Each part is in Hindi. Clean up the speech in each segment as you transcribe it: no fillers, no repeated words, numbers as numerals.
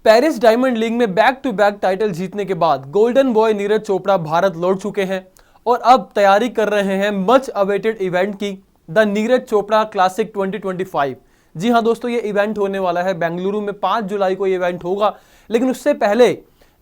पेरिस डायमंड लीग में बैक टू बैक टाइटल जीतने के बाद गोल्डन बॉय नीरज चोपड़ा भारत लौट चुके हैं और अब तैयारी कर रहे हैं मच अवेटेड इवेंट की, द नीरज चोपड़ा क्लासिक 2025। जी हां दोस्तों, ये इवेंट होने वाला है बेंगलुरु में 5 जुलाई को ये इवेंट होगा। लेकिन उससे पहले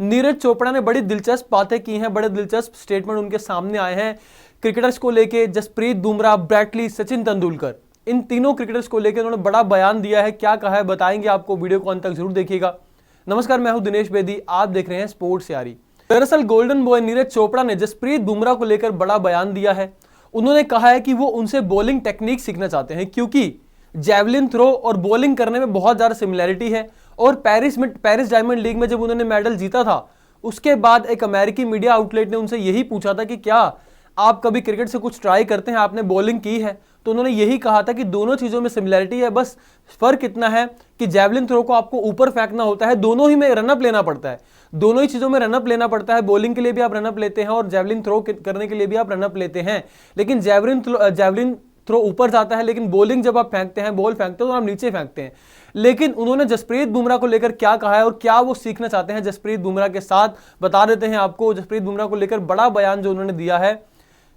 नीरज चोपड़ा ने बड़ी दिलचस्प बातें की हैं, बड़े दिलचस्प स्टेटमेंट उनके सामने आए हैं क्रिकेटर्स को लेके। जसप्रीत बुमराह, ब्रैट ली, सचिन तेंदुलकर, इन तीनों क्रिकेटर्स को लेकर उन्होंने बड़ा बयान दिया है। क्या कहा है बताएंगे आपको, वीडियो को अंत तक जरूर देखिएगा। नमस्कार, मैं हूं दिनेश बेदी, आप देख रहे हैं स्पोर्ट्स यारी। दरअसल गोल्डन बॉय नीरज चोपड़ा ने जसप्रीत बुमराह को लेकर बड़ा बयान दिया है। उन्होंने कहा है कि वो उनसे बॉलिंग टेक्निक सीखना चाहते हैं क्योंकि जैवलिन थ्रो और बॉलिंग करने में बहुत ज्यादा सिमिलैरिटी है। और पेरिस डायमंड लीग में जब उन्होंने मेडल जीता था, उसके बाद एक अमेरिकी मीडिया आउटलेट ने उनसे यही पूछा था कि क्या आप कभी क्रिकेट से कुछ ट्राई करते हैं, आपने बॉलिंग की है? तो उन्होंने यही कहा था कि दोनों चीजों में सिमिलैरिटी है, बस फर्क इतना है कि जैवलिन थ्रो को आपको ऊपर फेंकना होता है, दोनों ही में रनअप लेना पड़ता है, दोनों ही चीजों में रनअप लेना पड़ता है। बॉलिंग के लिए भी आप रनअप लेते हैं और जैवलिन थ्रो करने के लिए भी आप रनअप लेते हैं। लेकिन जैवलिन थ्रो ऊपर जाता है, लेकिन बॉलिंग जब आप फेंकते हैं, बॉल फेंकते हो तो आप नीचे फेंकते हैं। लेकिन उन्होंने जसप्रीत बुमराह को लेकर क्या कहा है और क्या वो सीखना चाहते हैं जसप्रीत बुमराह के साथ, बता देते हैं आपको। जसप्रीत बुमराह को लेकर बड़ा बयान जो उन्होंने दिया है,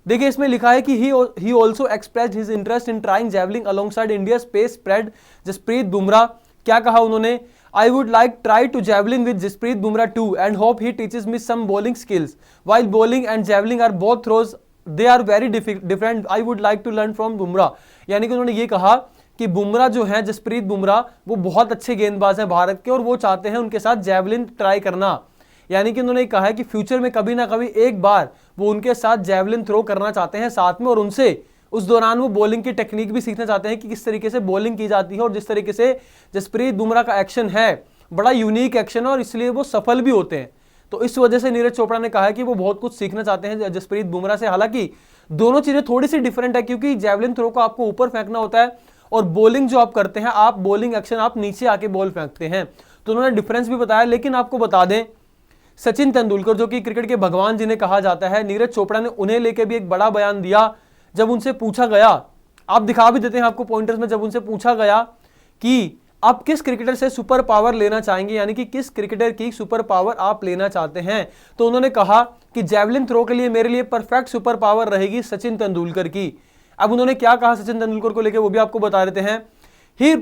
देखिए इसमें लिखा है कि he also expressed his interest in trying javelin alongside India space spread Jasprit Bumrah. क्या कहा उन्होंने? I would like try to javelin with Jasprit Bumrah too and hope he teaches me some bowling skills while bowling and javelin are both throws they are very different. I would like to learn from Bumrah. यानी कि उन्होंने ये कहा कि बुमराह जो है, जसप्रीत बुमराह, वो बहुत अच्छे गेंदबाज हैं भारत के और वो चाहते हैं उनके साथ जैवलिन ट्राई करना। यानी कि उन्होंने कहा है कि फ्यूचर में कभी ना कभी एक बार वो उनके साथ जैवलिन थ्रो करना चाहते हैं साथ में, और उनसे उस दौरान वो बॉलिंग की टेक्निक भी सीखना चाहते हैं कि किस तरीके से बॉलिंग की जाती है। और जिस तरीके से जसप्रीत बुमराह का एक्शन है, बड़ा यूनिक एक्शन है और इसलिए वो सफल भी होते हैं। तो इस वजह से नीरज चोपड़ा ने कहा है कि वो बहुत कुछ सीखना चाहते हैं जसप्रीत बुमराह से। हालांकि दोनों चीजें थोड़ी सी डिफरेंट है क्योंकि जैवलिन थ्रो को आपको ऊपर फेंकना होता है और बॉलिंग जो आप करते हैं, आप बॉलिंग एक्शन आप नीचे आके बॉल फेंकते हैं। तो उन्होंने डिफरेंस भी बताया। लेकिन आपको बता दें, सचिन तेंदुलकर जो कि क्रिकेट के भगवान जिन्हें कहा जाता है, नीरज चोपड़ा ने उन्हें लेकर भी एक बड़ा बयान दिया। जब उनसे पूछा गया, आप दिखा भी देते हैं आपको पॉइंटर्स में, जब उनसे पूछा गया कि आप किस क्रिकेटर से सुपर पावर लेना चाहेंगे, यानी कि किस क्रिकेटर की सुपर पावर आप लेना चाहते हैं, तो उन्होंने कहा कि जैवलिन थ्रो के लिए मेरे लिए परफेक्ट सुपर पावर रहेगी सचिन तेंदुलकर की। अब उन्होंने क्या कहा सचिन तेंदुलकर को लेकर, वो भी आपको बता देते हैं। He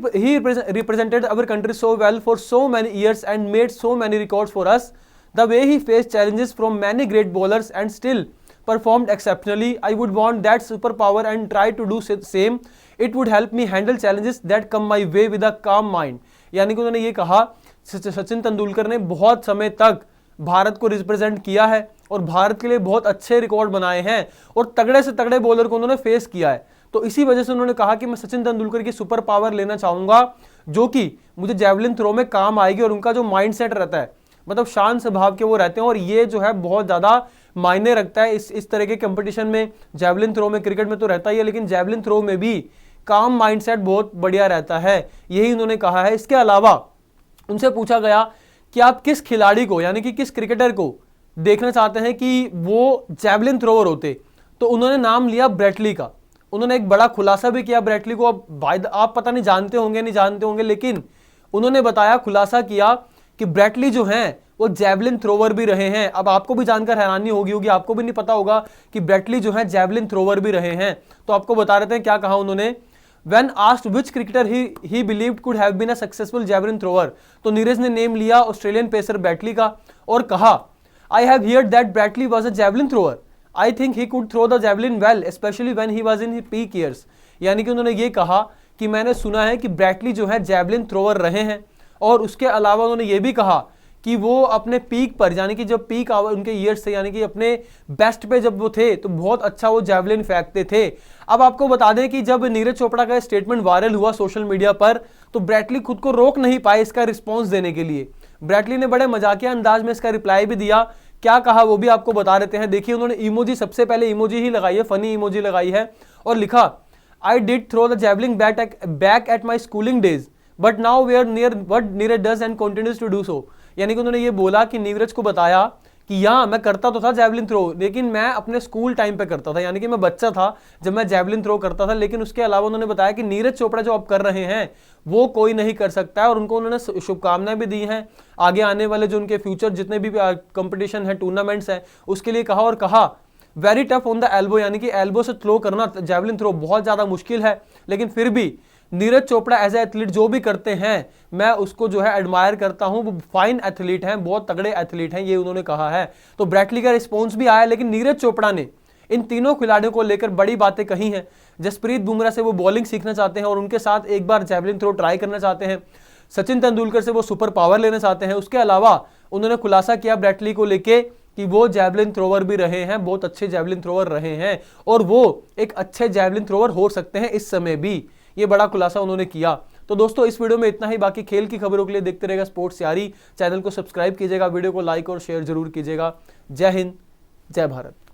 represented our country so well for so many years and made so many records for us. The way he faced challenges from many great bowlers and still performed exceptionally, I would want that superpower and try to do same. It would help me handle challenges that come my way with a calm mind. यानी कि उन्होंने ये कहा, सचिन तेंदुलकर ने बहुत समय तक भारत को रिप्रेजेंट किया है और भारत के लिए बहुत अच्छे रिकॉर्ड बनाए हैं और तगड़े से तगड़े बॉलर को उन्होंने फेस किया है। तो इसी वजह से उन्होंने कहा कि मैं सचिन तेंदुलकर की सुपर पावर लेना चाहूंगा जो कि मुझे जैवलिन थ्रो में काम आएगी। और उनका जो माइंडसेट रहता है, मतलब शांत स्वभाव के वो रहते हैं और ये जो है बहुत ज्यादा मायने रखता है इस तरह के कंपटीशन में। जैवलिन थ्रो में, क्रिकेट में तो रहता ही है, लेकिन जैवलिन थ्रो में भी काम माइंडसेट बहुत बढ़िया रहता है, यही उन्होंने कहा है। इसके अलावा उनसे पूछा गया कि आप किस खिलाड़ी को, यानी कि किस क्रिकेटर को देखना चाहते हैं कि वो जैवलिन थ्रोवर होते, तो उन्होंने नाम लिया ब्रैट ली का। उन्होंने एक बड़ा खुलासा भी किया ब्रैट ली को। अब आप पता नहीं जानते होंगे नहीं जानते होंगे, लेकिन उन्होंने बताया, खुलासा किया कि ब्रैट ली जो हैं वो जैवलिन थ्रोवर भी रहे हैं। अब आपको भी जानकर हैरानी होगी, आपको भी नहीं पता होगा कि ब्रैट ली जो है जैवलिन थ्रोवर भी रहे हैं। तो आपको बता रहे हैं क्या कहा उन्होंने। When asked which cricketer he believed could have been a successful javelin thrower, तो नीरज ने नेम लिया ऑस्ट्रेलियन पेसर ब्रैट ली का और कहा, I have heard that Brett Lee was a javelin thrower. I think he could throw the javelin well, especially when he was in his peak years. यानी कि उन्होंने ये कहा कि मैंने सुना है कि ब्रैट ली जो है जैवलिन थ्रोवर रहे हैं और उसके अलावा उन्होंने ये भी कहा कि वो अपने पीक पर, यानी कि जब पीक उनके ईयर्स थे, यानी कि अपने बेस्ट पे जब वो थे, तो बहुत अच्छा वो जैवलिन फेंकते थे। अब आपको बता दें कि जब नीरज चोपड़ा का स्टेटमेंट वायरल हुआ सोशल मीडिया पर, तो ब्रैट ली खुद को रोक नहीं पाए इसका रिस्पॉन्स देने के लिए। ब्रैट ली ने बड़े मजाकिया अंदाज में इसका रिप्लाई भी दिया। क्या कहा वो भी आपको बता देते हैं। देखिए उन्होंने इमोजी, सबसे पहले इमोजी ही लगाई है, फनी इमोजी लगाई है और लिखा, I did throw the javelin back at my schooling days but now we are near what Neeraj does and continues to do so. यानी कि उन्होंने ये बोला कि नीरज को बताया कि यहाँ मैं करता तो था जैवलिन थ्रो, लेकिन मैं अपने स्कूल टाइम पे करता था, यानी कि मैं बच्चा था जब मैं जैवलिन थ्रो करता था। लेकिन उसके अलावा उन्होंने बताया कि नीरज चोपड़ा जो अब कर रहे हैं वो कोई नहीं कर सकता है, और उनको उन्होंने शुभकामनाएं भी दी हैं आगे आने वाले जो उनके फ्यूचर जितने भी कंपटीशन है, टूर्नामेंट्स हैं, उसके लिए कहा। और कहा very tough on the elbow, यानी कि एल्बो से थ्रो करना जैवलिन थ्रो बहुत ज्यादा मुश्किल है, लेकिन फिर भी Neeraj Chopra as a athlete जो भी करते हैं मैं उसको जो है एडमायर करता हूं, वो फाइन एथलीट हैं, बहुत तगड़े एथलीट हैं, ये उन्होंने कहा है। तो ब्रैटली का रिस्पॉन्स भी आया, लेकिन नीरज चोपड़ा ने इन तीनों खिलाड़ियों को लेकर बड़ी बातें कही हैं। जसप्रीत बुमराह से वो बॉलिंग सीखना चाहते हैं और उनके साथ एक बार जैवलिन थ्रो ट्राई करना चाहते हैं। सचिन तेंदुलकर से वो सुपर पावर लेना चाहते हैं। उसके अलावा उन्होंने खुलासा किया ब्रैटली को लेके कि वो जैवलिन थ्रोवर भी रहे हैं, बहुत अच्छे जैवलिन थ्रोवर रहे हैं, और वो एक अच्छे जैवलिन थ्रोवर हो सकते हैं इस समय भी। ये बड़ा खुलासा उन्होंने किया। तो दोस्तों इस वीडियो में इतना ही। बाकी खेल की खबरों के लिए देखते रहेगा स्पोर्ट्स यारी। चैनल को सब्सक्राइब कीजिएगा, वीडियो को लाइक और शेयर जरूर कीजिएगा। जय हिंद, जय भारत।